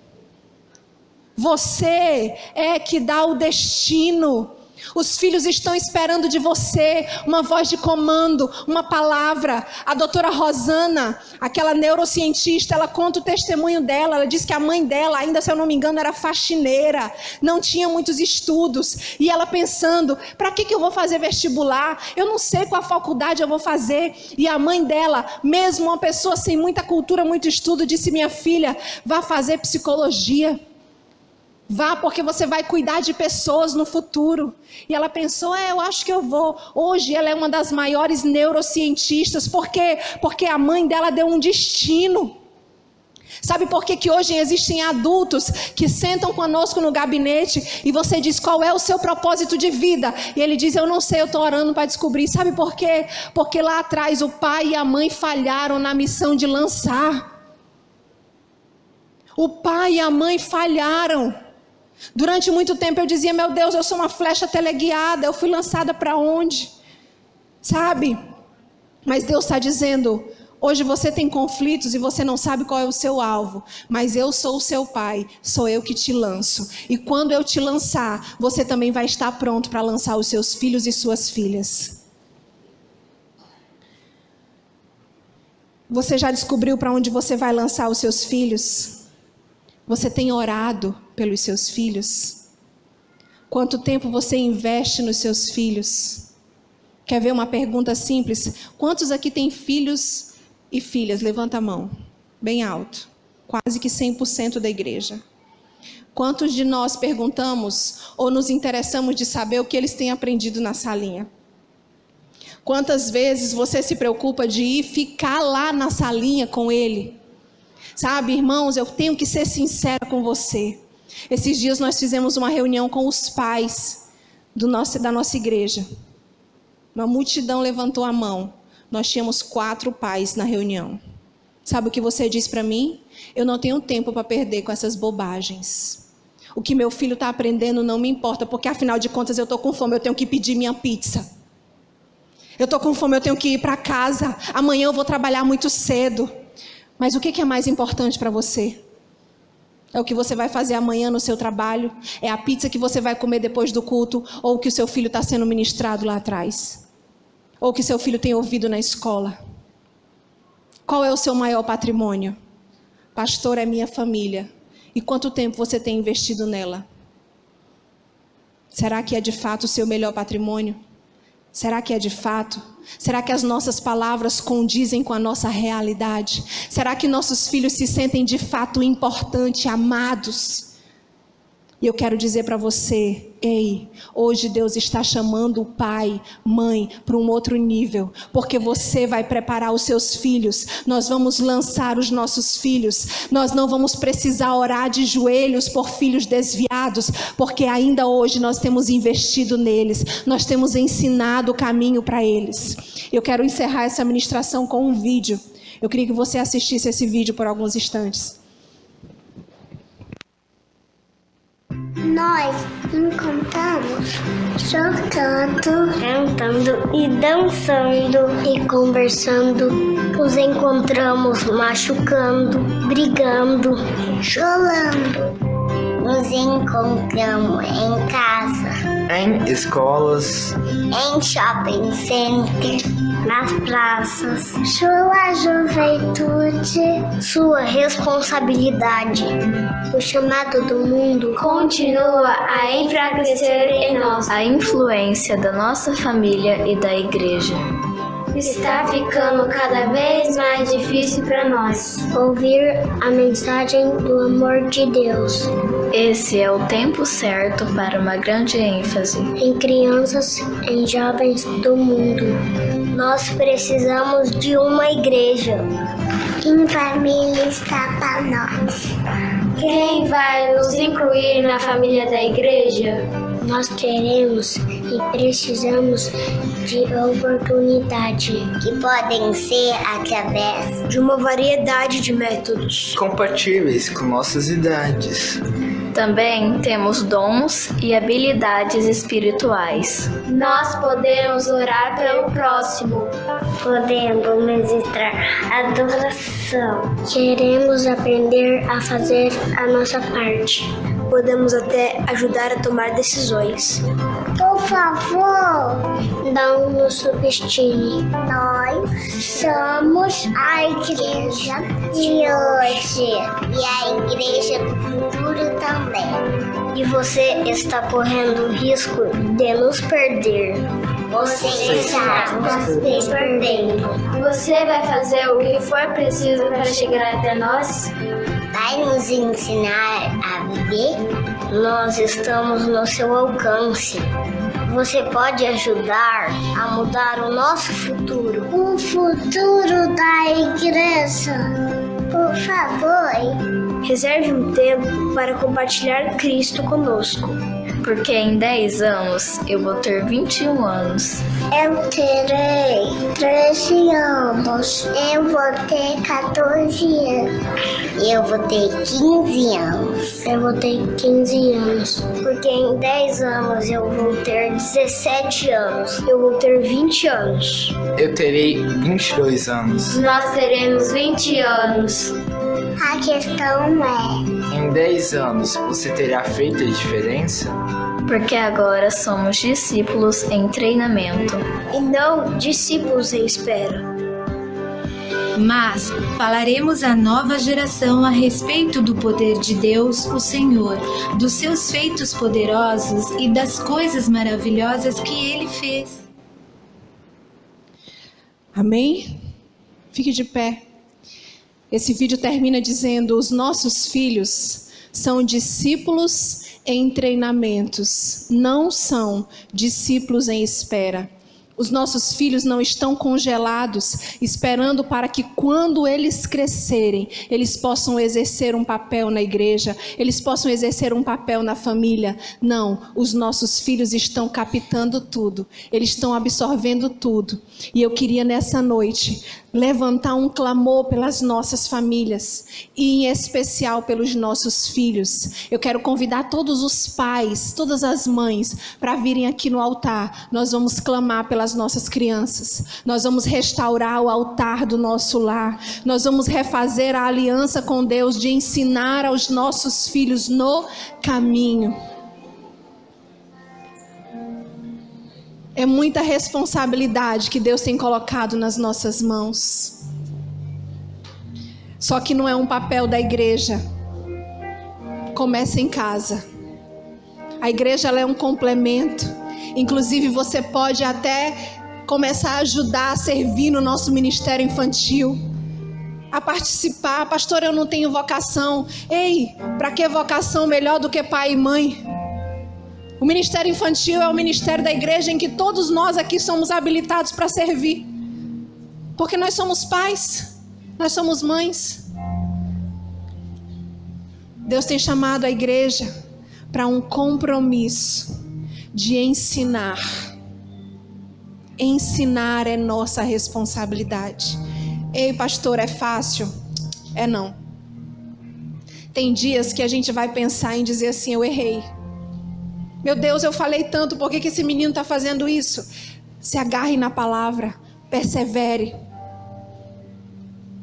Você é que dá o destino. Os filhos estão esperando de você uma voz de comando, uma palavra. A doutora Rosana, aquela neurocientista, ela conta o testemunho dela. Ela diz que a mãe dela, ainda se eu não me engano, era faxineira, não tinha muitos estudos. E ela pensando: para que eu vou fazer vestibular? Eu não sei qual faculdade eu vou fazer. E a mãe dela, mesmo uma pessoa sem muita cultura, muito estudo, disse: minha filha, vá fazer psicologia. Vá, porque você vai cuidar de pessoas no futuro. E ela pensou: eu acho que eu vou. Hoje ela é uma das maiores neurocientistas. Por quê? Porque a mãe dela deu um destino. Sabe por que hoje existem adultos que sentam conosco no gabinete e você diz: qual é o seu propósito de vida? E ele diz: eu não sei, eu estou orando para descobrir. Sabe por quê? Porque lá atrás o pai e a mãe falharam na missão de lançar. O pai e a mãe falharam. Durante muito tempo eu dizia: meu Deus, eu sou uma flecha teleguiada, eu fui lançada para onde? Sabe? Mas Deus está dizendo: hoje você tem conflitos e você não sabe qual é o seu alvo, mas eu sou o seu pai, sou eu que te lanço. E quando eu te lançar, você também vai estar pronto para lançar os seus filhos e suas filhas. Você já descobriu para onde você vai lançar os seus filhos? Você tem orado pelos seus filhos? Quanto tempo você investe nos seus filhos? Quer ver uma pergunta simples? Quantos aqui têm filhos e filhas? Levanta a mão, bem alto. Quase que 100% da igreja. Quantos de nós perguntamos ou nos interessamos de saber o que eles têm aprendido na salinha? Quantas vezes você se preocupa de ir ficar lá na salinha com ele? Sabe, irmãos, eu tenho que ser sincera com você. Esses dias nós fizemos uma reunião com os pais da nossa igreja. Uma multidão levantou a mão. Nós tínhamos 4 pais na reunião. Sabe o que você disse para mim? Eu não tenho tempo para perder com essas bobagens. O que meu filho está aprendendo não me importa, porque afinal de contas eu estou com fome, eu tenho que pedir minha pizza. Eu estou com fome, eu tenho que ir para casa. Amanhã eu vou trabalhar muito cedo. Mas o que é mais importante para você? É o que você vai fazer amanhã no seu trabalho? É a pizza que você vai comer depois do culto? Ou o que o seu filho está sendo ministrado lá atrás? Ou o que seu filho tem ouvido na escola? Qual é o seu maior patrimônio? Pastor, é minha família. E quanto tempo você tem investido nela? Será que é de fato o seu melhor patrimônio? Será que é de fato? Será que as nossas palavras condizem com a nossa realidade? Será que nossos filhos se sentem de fato importantes, amados? E eu quero dizer para você, ei, hoje Deus está chamando o pai, mãe, para um outro nível, porque você vai preparar os seus filhos, nós vamos lançar os nossos filhos, nós não vamos precisar orar de joelhos por filhos desviados, porque ainda hoje nós temos investido neles, nós temos ensinado o caminho para eles. Eu quero encerrar essa ministração com um vídeo, eu queria que você assistisse esse vídeo por alguns instantes. Nós encontramos jogando, cantando e dançando e conversando. Nos encontramos machucando, brigando, chorando. Nos encontramos em casa, em escolas, em shopping center, nas praças. Sua juventude, sua responsabilidade. O chamado do mundo continua a enfraquecer em nós. A influência da nossa família e da igreja está ficando cada vez mais difícil para nós ouvir a mensagem do amor de Deus. Esse é o tempo certo para uma grande ênfase em crianças, em jovens do mundo. Nós precisamos de uma igreja. Em família está para nós. Quem vai nos incluir na família da igreja? Nós queremos e precisamos de oportunidade que podem ser através de uma variedade de métodos compatíveis com nossas idades. Também temos dons e habilidades espirituais. Nós podemos orar pelo próximo. Podemos ministrar adoração. Queremos aprender a fazer a nossa parte. Podemos até ajudar a tomar decisões. Por favor, não nos subestime. Nós somos a igreja de hoje e a igreja do futuro também. E você está correndo o risco de nos perder. Você está nos perdendo. Você vai fazer o que for preciso para chegar até nós? Vai nos ensinar a viver? Nós estamos no seu alcance. Você pode ajudar a mudar o nosso futuro. O futuro da igreja. Por favor, reserve um tempo para compartilhar Cristo conosco. Porque em 10 anos eu vou ter 21 anos. Eu terei 13 anos. Eu vou ter 14 anos. Eu vou ter 15 anos. Eu vou ter 15 anos. Porque em 10 anos eu vou ter 17 anos. Eu vou ter 20 anos. Eu terei 22 anos. Nós teremos 20 anos. A questão é: em 10 anos você terá feito a diferença? Porque agora somos discípulos em treinamento. E não discípulos em espera. Mas falaremos à nova geração a respeito do poder de Deus, o Senhor, dos seus feitos poderosos e das coisas maravilhosas que Ele fez. Amém? Fique de pé. Esse vídeo termina dizendo: os nossos filhos são discípulos em treinamentos, não são discípulos em espera. Os nossos filhos não estão congelados, esperando para que quando eles crescerem, eles possam exercer um papel na igreja, eles possam exercer um papel na família. Não, os nossos filhos estão captando tudo, eles estão absorvendo tudo. E eu queria nessa noite levantar um clamor pelas nossas famílias e em especial pelos nossos filhos. Eu quero convidar todos os pais, todas as mães para virem aqui no altar. Nós vamos clamar pelas pelas nossas crianças. Nós vamos restaurar o altar do nosso lar. Nós vamos refazer a aliança com Deus de ensinar aos nossos filhos no caminho. É muita responsabilidade que Deus tem colocado nas nossas mãos. Só que não é um papel da igreja. Começa em casa. A igreja ela é um complemento. Inclusive você pode até começar a ajudar a servir no nosso ministério infantil, a participar. Pastor, eu não tenho vocação. Ei, para que vocação melhor do que pai e mãe? O ministério infantil é o ministério da igreja em que todos nós aqui somos habilitados para servir. Porque nós somos pais, nós somos mães. Deus tem chamado a igreja para um compromisso de ensinar. Ensinar é nossa responsabilidade. Ei, pastor, é fácil? É não. Tem dias que a gente vai pensar em dizer assim, eu errei. Meu Deus, eu falei tanto, por que esse menino está fazendo isso? Se agarre na palavra, persevere.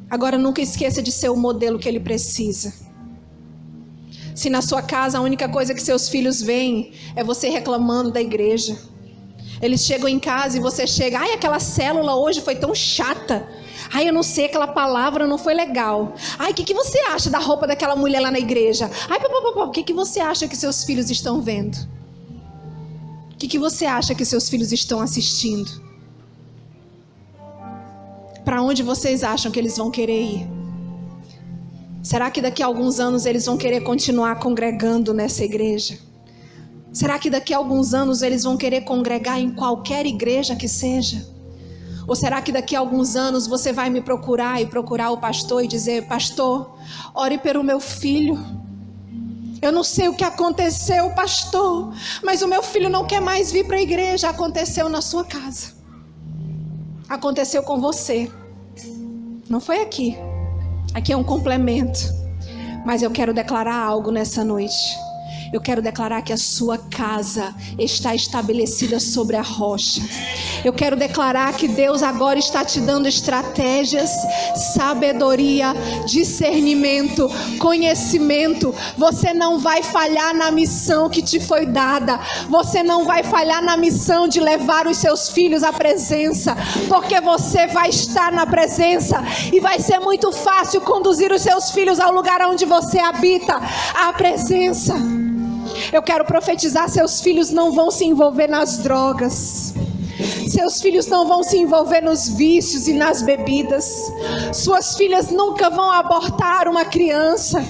Agora nunca esqueça de ser o modelo que ele precisa. Se na sua casa a única coisa que seus filhos veem é você reclamando da igreja. Eles chegam em casa e você chega, ai, aquela célula hoje foi tão chata. Ai, eu não sei, aquela palavra não foi legal. Ai, o que você acha da roupa daquela mulher lá na igreja? Ai, o que você acha que seus filhos estão vendo? O que você acha que seus filhos estão assistindo? Para onde vocês acham que eles vão querer ir? Será que daqui a alguns anos eles vão querer continuar congregando nessa igreja? Será que daqui a alguns anos eles vão querer congregar em qualquer igreja que seja? Ou será que daqui a alguns anos você vai me procurar e procurar o pastor e dizer, pastor, ore pelo meu filho. Eu não sei o que aconteceu, pastor, mas o meu filho não quer mais vir para a igreja. Aconteceu na sua casa. Aconteceu com você. Não foi aqui. Aqui é um complemento. Mas eu quero declarar algo nessa noite. Eu quero declarar que a sua casa está estabelecida sobre a rocha. Eu quero declarar que Deus agora está te dando estratégias, sabedoria, discernimento, conhecimento. Você não vai falhar na missão que te foi dada. Você não vai falhar na missão de levar os seus filhos à presença, porque você vai estar na presença e vai ser muito fácil conduzir os seus filhos ao lugar onde você habita, à presença. Eu quero profetizar, seus filhos não vão se envolver nas drogas. Seus filhos não vão se envolver nos vícios e nas bebidas. Suas filhas nunca vão abortar uma criança.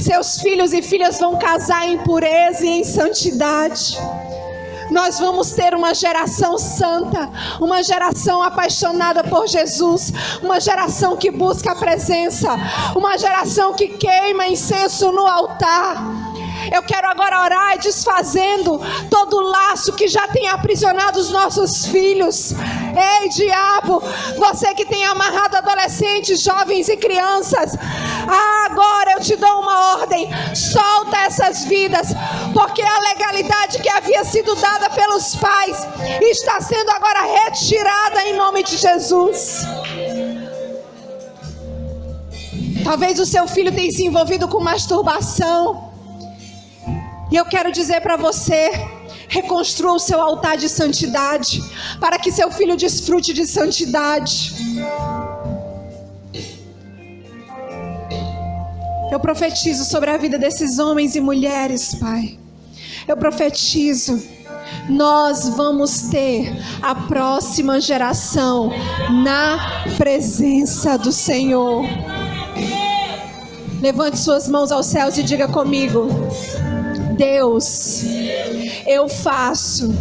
Seus filhos e filhas vão casar em pureza e em santidade. Nós vamos ter uma geração santa, uma geração apaixonada por Jesus, uma geração que busca a presença, uma geração que queima incenso no altar. Eu quero agora orar desfazendo todo laço que já tem aprisionado os nossos filhos. Ei, diabo, você que tem amarrado adolescentes, jovens e crianças, agora eu te dou uma ordem: solta essas vidas, porque a legalidade que havia sido dada pelos pais está sendo agora retirada em nome de Jesus. Talvez o seu filho tenha se envolvido com masturbação. E eu quero dizer para você, reconstrua o seu altar de santidade, para que seu filho desfrute de santidade. Eu profetizo sobre a vida desses homens e mulheres, Pai. Eu profetizo, nós vamos ter a próxima geração na presença do Senhor. Levante suas mãos aos céus e diga comigo: Deus, eu faço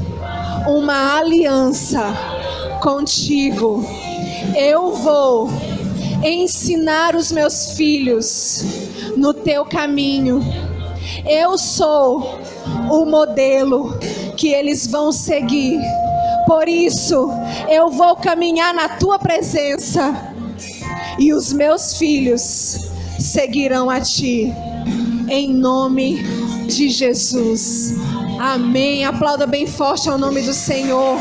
uma aliança contigo. Eu vou ensinar os meus filhos no teu caminho. Eu sou o modelo que eles vão seguir. Por isso, eu vou caminhar na tua presença e os meus filhos seguirão a ti. Em nome de Jesus. Amém. Aplauda bem forte ao nome do Senhor.